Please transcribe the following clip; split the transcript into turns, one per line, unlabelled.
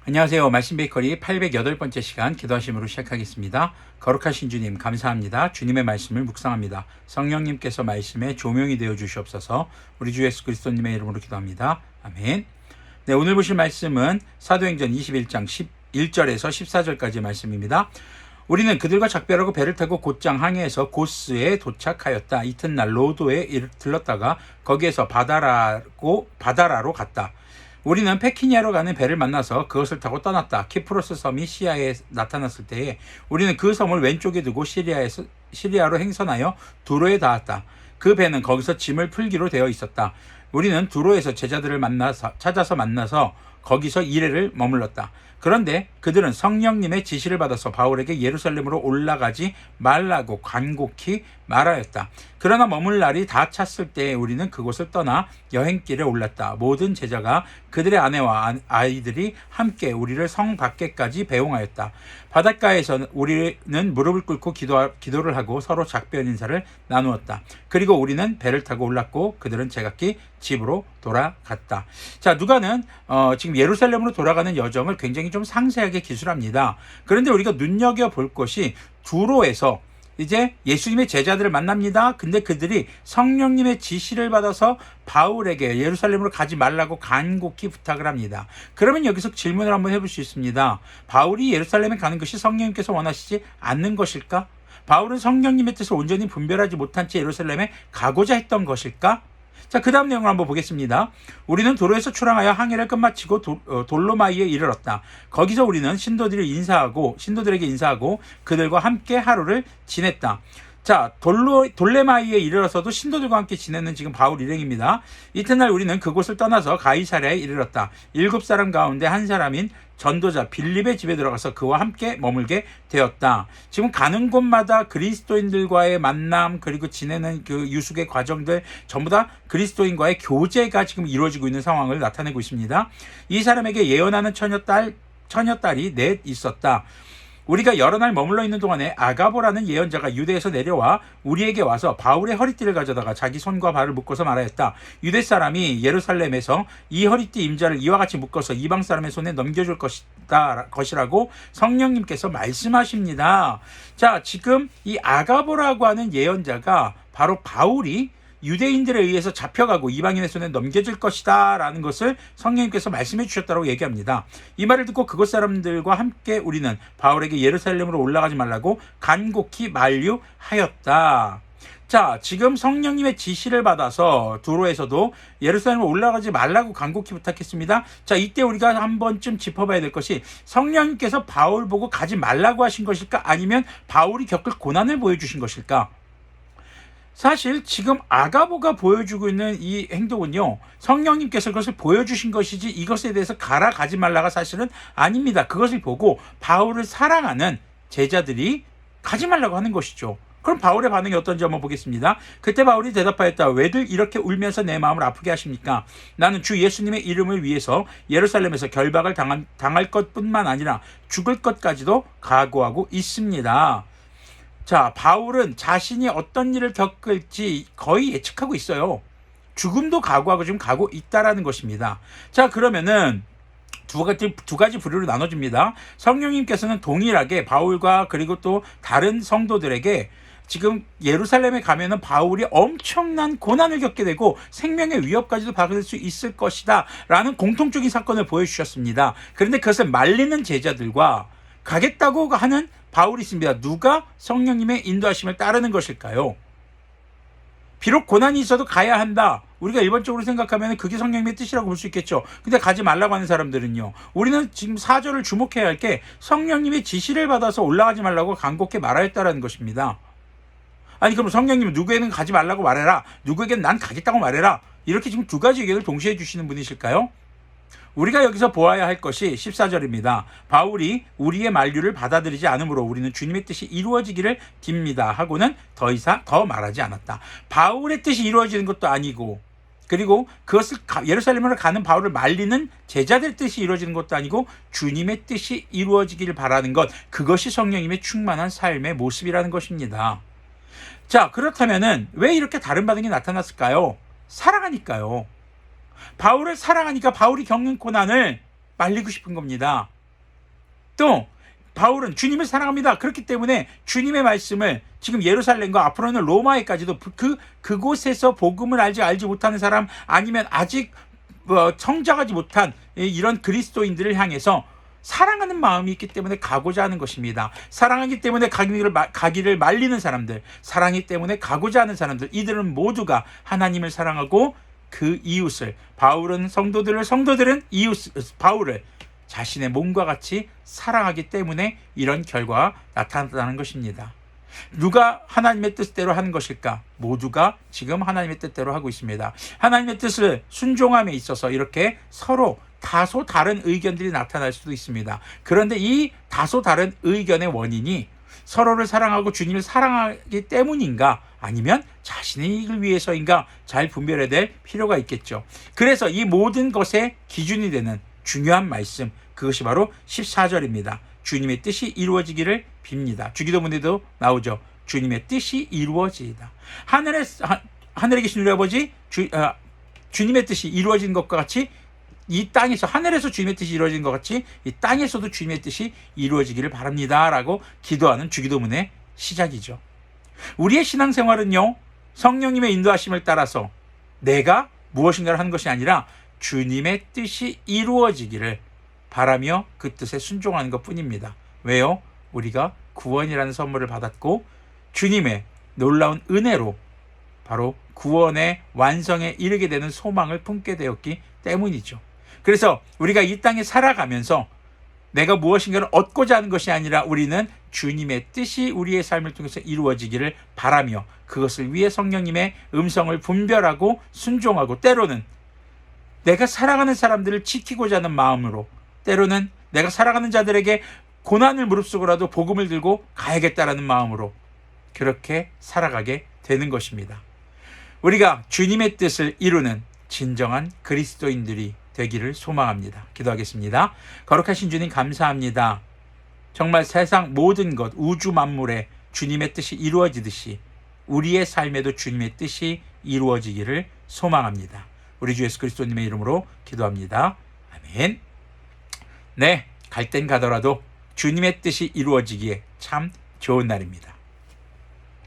안녕하세요. 말씀 베이커리 808번째 시간 기도하심으로 시작하겠습니다. 거룩하신 주님 감사합니다. 주님의 말씀을 묵상합니다. 성령님께서 말씀에 조명이 되어 주시옵소서. 우리 주 예수 그리스도님의 이름으로 기도합니다. 아멘. 네, 오늘 보실 말씀은 사도행전 21장 11절에서 14절까지의 말씀입니다. 우리는 그들과 작별하고 배를 타고 곧장 항해해서 고스에 도착하였다. 이튿날 로도에 들렀다가 거기에서 바다라로 갔다. 우리는 페키니아로 가는 배를 만나서 그것을 타고 떠났다. 키프로스 섬이 시야에 나타났을 때에 우리는 그 섬을 왼쪽에 두고 시리아로 행선하여 두로에 닿았다. 그 배는 거기서 짐을 풀기로 되어 있었다. 우리는 두로에서 제자들을 찾아서 만나서 거기서 이레를 머물렀다. 그런데 그들은 성령님의 지시를 받아서 바울에게 예루살렘으로 올라가지 말라고 간곡히 말하였다. 그러나 머물 날이 다 찼을 때에 우리는 그곳을 떠나 여행길에 올랐다. 모든 제자가 그들의 아내와 아이들이 함께 우리를 성 밖에까지 배웅하였다. 바닷가에서 우리는 무릎을 꿇고 기도를 하고 서로 작별 인사를 나누었다. 그리고 우리는 배를 타고 올랐고 그들은 제각기 집으로 돌아갔다. 자, 누가는 지금 예루살렘으로 돌아가는 여정을 굉장히 좀 상세하게 기술합니다. 그런데 우리가 눈여겨볼 것이 두로에서 이제 예수님의 제자들을 만납니다. 근데 그들이 성령님의 지시를 받아서 바울에게 예루살렘으로 가지 말라고 간곡히 부탁을 합니다. 그러면 여기서 질문을 한번 해볼 수 있습니다. 바울이 예루살렘에 가는 것이 성령님께서 원하시지 않는 것일까? 바울은 성령님의 뜻을 온전히 분별하지 못한 채 예루살렘에 가고자 했던 것일까? 자, 그 다음 내용을 한번 보겠습니다. 우리는 도로에서 출항하여 항해를 끝마치고 돌로마이에 이르렀다. 거기서 우리는 신도들에게 인사하고 그들과 함께 하루를 지냈다. 자, 돌레마이에 이르러서도 신도들과 함께 지내는 지금 바울 일행입니다. 이튿날 우리는 그곳을 떠나서 가이사랴에 이르렀다. 7사람 가운데 한 사람인 전도자 빌립의 집에 들어가서 그와 함께 머물게 되었다. 지금 가는 곳마다 그리스도인들과의 만남 그리고 지내는 그 유숙의 과정들 전부 다 그리스도인과의 교제가 지금 이루어지고 있는 상황을 나타내고 있습니다. 이 사람에게 예언하는 처녀딸이 넷 있었다. 우리가 여러 날 머물러 있는 동안에 아가보라는 예언자가 유대에서 내려와 우리에게 와서 바울의 허리띠를 가져다가 자기 손과 발을 묶어서 말하였다. 유대 사람이 예루살렘에서 이 허리띠 임자를 이와 같이 묶어서 이방 사람의 손에 넘겨줄 것이라고 성령님께서 말씀하십니다. 자, 지금 이 아가보라고 하는 예언자가 바로 바울이 유대인들에 의해서 잡혀가고 이방인의 손에 넘겨질 것이다 라는 것을 성령님께서 말씀해 주셨다고 얘기합니다. 이 말을 듣고 그곳 사람들과 함께 우리는 바울에게 예루살렘으로 올라가지 말라고 간곡히 만류하였다. 자, 지금 성령님의 지시를 받아서 두로에서도 예루살렘으로 올라가지 말라고 간곡히 부탁했습니다. 자, 이때 우리가 한 번쯤 짚어봐야 될 것이 성령님께서 바울 보고 가지 말라고 하신 것일까? 아니면 바울이 겪을 고난을 보여주신 것일까? 사실 지금 아가보가 보여주고 있는 이 행동은요, 성령님께서 그것을 보여주신 것이지 이것에 대해서 가지 말라가 사실은 아닙니다. 그것을 보고 바울을 사랑하는 제자들이 가지 말라고 하는 것이죠. 그럼 바울의 반응이 어떤지 한번 보겠습니다. 그때 바울이 대답하였다. 왜들 이렇게 울면서 내 마음을 아프게 하십니까? 나는 주 예수님의 이름을 위해서 예루살렘에서 결박을 당할 것뿐만 아니라 죽을 것까지도 각오하고 있습니다. 자, 바울은 자신이 어떤 일을 겪을지 거의 예측하고 있어요. 죽음도 각오하고 지금 가고 있다라는 것입니다. 자, 그러면은 두 가지 부류로 나눠집니다. 성령님께서는 동일하게 바울과 그리고 또 다른 성도들에게 지금 예루살렘에 가면은 바울이 엄청난 고난을 겪게 되고 생명의 위협까지도 받을 수 있을 것이다 라는 공통적인 사건을 보여주셨습니다. 그런데 그것을 말리는 제자들과 가겠다고 하는 바울이 있습니다. 누가 성령님의 인도하심을 따르는 것일까요? 비록 고난이 있어도 가야 한다. 우리가 일반적으로 생각하면 그게 성령님의 뜻이라고 볼 수 있겠죠. 근데 가지 말라고 하는 사람들은요. 우리는 지금 4절을 주목해야 할 게 성령님의 지시를 받아서 올라가지 말라고 간곡히 말하였다라는 것입니다. 아니, 그럼 성령님은 누구에게는 가지 말라고 말해라. 누구에게는 난 가겠다고 말해라. 이렇게 지금 두 가지 의견을 동시에 해주시는 분이실까요? 우리가 여기서 보아야 할 것이 14절입니다. 바울이 우리의 만류를 받아들이지 않으므로 우리는 주님의 뜻이 이루어지기를 빕니다 하고는 더 이상 더 말하지 않았다. 바울의 뜻이 이루어지는 것도 아니고 그리고 그것을 예루살렘으로 가는 바울을 말리는 제자들 뜻이 이루어지는 것도 아니고 주님의 뜻이 이루어지기를 바라는 것, 그것이 성령님의 충만한 삶의 모습이라는 것입니다. 자, 그렇다면은 왜 이렇게 다른 반응이 나타났을까요? 사랑하니까요. 바울을 사랑하니까 바울이 겪는 고난을 말리고 싶은 겁니다. 또 바울은 주님을 사랑합니다. 그렇기 때문에 주님의 말씀을 지금 예루살렘과 앞으로는 로마에까지도 그곳에서 복음을 알지 못하는 사람, 아니면 아직 성장하지 못한 이런 그리스도인들을 향해서 사랑하는 마음이 있기 때문에 가고자 하는 것입니다. 사랑하기 때문에 가기를 말리는 사람들, 사랑하기 때문에 가고자 하는 사람들, 이들은 모두가 하나님을 사랑하고 그 이웃을, 바울은 성도들은 바울을 자신의 몸과 같이 사랑하기 때문에 이런 결과가 나타났다는 것입니다. 누가 하나님의 뜻대로 하는 것일까? 모두가 지금 하나님의 뜻대로 하고 있습니다. 하나님의 뜻을 순종함에 있어서 이렇게 서로 다소 다른 의견들이 나타날 수도 있습니다. 그런데 이 다소 다른 의견의 원인이 서로를 사랑하고 주님을 사랑하기 때문인가, 아니면 자신의 이익을 위해서인가, 잘 분별해야 될 필요가 있겠죠. 그래서 이 모든 것의 기준이 되는 중요한 말씀, 그것이 바로 14절입니다. 주님의 뜻이 이루어지기를 빕니다. 주기도문에도 나오죠. 주님의 뜻이 이루어지이다. 하늘에 계신 우리 아버지, 주님의 뜻이 이루어진 것과 같이 이 땅에서, 하늘에서 주님의 뜻이 이루어진 것 같이 이 땅에서도 주님의 뜻이 이루어지기를 바랍니다 라고 기도하는 주기도문의 시작이죠. 우리의 신앙생활은요, 성령님의 인도하심을 따라서 내가 무엇인가를 하는 것이 아니라 주님의 뜻이 이루어지기를 바라며 그 뜻에 순종하는 것 뿐입니다. 왜요? 우리가 구원이라는 선물을 받았고 주님의 놀라운 은혜로 바로 구원의 완성에 이르게 되는 소망을 품게 되었기 때문이죠. 그래서 우리가 이 땅에 살아가면서 내가 무엇인가를 얻고자 하는 것이 아니라 우리는 주님의 뜻이 우리의 삶을 통해서 이루어지기를 바라며 그것을 위해 성령님의 음성을 분별하고 순종하고, 때로는 내가 사랑하는 사람들을 지키고자 하는 마음으로, 때로는 내가 사랑하는 자들에게 고난을 무릅쓰고라도 복음을 들고 가야겠다라는 마음으로 그렇게 살아가게 되는 것입니다. 우리가 주님의 뜻을 이루는 진정한 그리스도인들이 되기를 소망합니다. 기도하겠습니다. 거룩하신 주님, 감사합니다. 정말 세상 모든 것, 우주 만물에 주님의 뜻이 이루어지듯이 우리의 삶에도 주님의 뜻이 이루어지기를 소망합니다. 우리 주 예수 그리스도님의 이름으로 기도합니다. 아멘. 네, 갈 땐 가더라도 주님의 뜻이 이루어지기에 참 좋은 날입니다.